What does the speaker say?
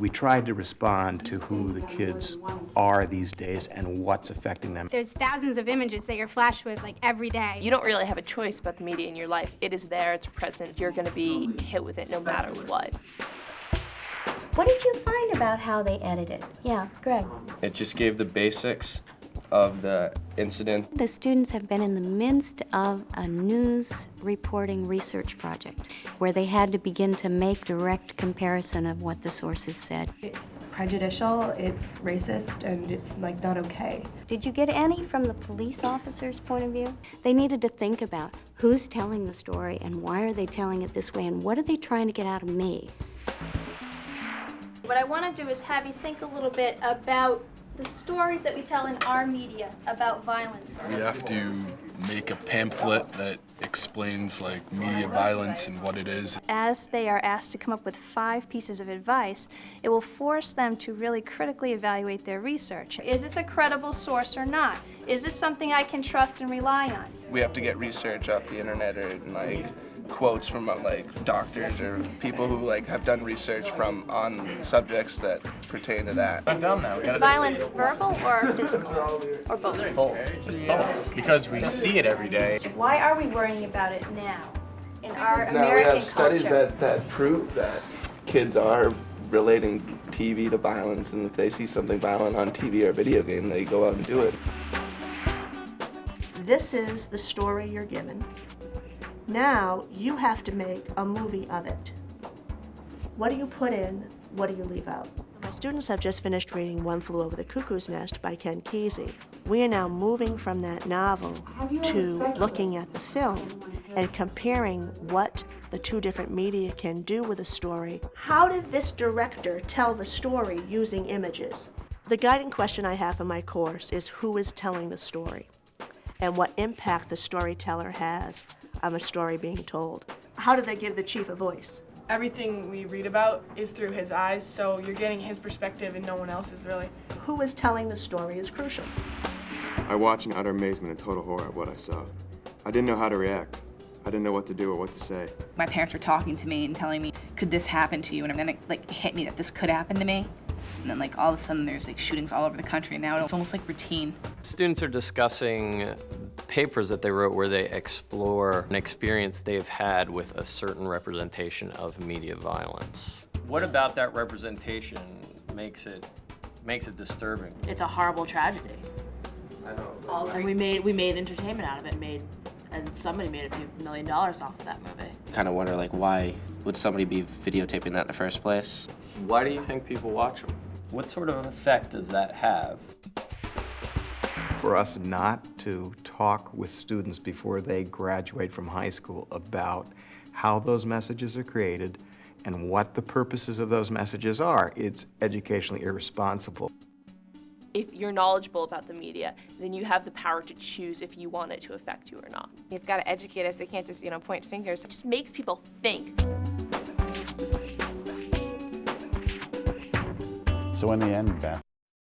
we tried to respond to who the kids are these days and what's affecting them. There's thousands of images that you're flashed with like every day. You don't really have a choice about the media in your life. It is there, it's present. You're going to be hit with it no matter what. What did you find about how they edited? Yeah, Greg. It just gave the basics of the incident. The students have been in the midst of a news reporting research project where they had to begin to make direct comparison of what the sources said. It's prejudicial, it's racist, and it's like not okay. Did you get any from the police officer's point of view? They needed to think about who's telling the story and why are they telling it this way and what are they trying to get out of me? What I want to do is have you think a little bit about the stories that we tell in our media about violence. We have to make a pamphlet that explains like media violence and what it is. As they are asked to come up with 5 pieces of advice, it will force them to really critically evaluate their research. Is this a credible source or not? Is this something I can trust and rely on? We have to get research off the internet or like quotes from like doctors or people who like have done research from on subjects that pertain to that. Is violence verbal or physical? Or both? It's both. Because we see it every day. Why are we worrying about it now in our Now American we have studies culture? that prove that kids are relating TV to violence, and if they see something violent on TV or video game, they go out and do it. This is the story you're given. Now you have to make a movie of it. What do you put in? What do you leave out? My students have just finished reading One Flew Over the Cuckoo's Nest by Ken Kesey. We are now moving from that novel to looking at the film and comparing what the 2 different media can do with a story. How did this director tell the story using images? The guiding question I have for my course is who is telling the story and what impact the storyteller has on the story being told. How did they give the chief a voice? Everything we read about is through his eyes, so you're getting his perspective and no one else's really. Who is telling the story is crucial. I watched in utter amazement and total horror at what I saw. I didn't know how to react. I didn't know what to do or what to say. My parents were talking to me and telling me, could this happen to you? And then it like hit me that this could happen to me. And then like all of a sudden there's like shootings all over the country and now it's almost like routine. Students are discussing papers that they wrote where they explore an experience they've had with a certain representation of media violence. What about that representation makes it disturbing? It's a horrible tragedy. I know. And we made entertainment out of it, and somebody made a few $1 million off of that movie. Kind of wonder like why would somebody be videotaping that in the first place? Why do you think people watch them? What sort of effect does that have? For us not to talk with students before they graduate from high school about how those messages are created and what the purposes of those messages are, it's educationally irresponsible. If you're knowledgeable about the media, then you have the power to choose if you want it to affect you or not. You've got to educate us. They can't just, point fingers. It just makes people think. So in the end, Beth,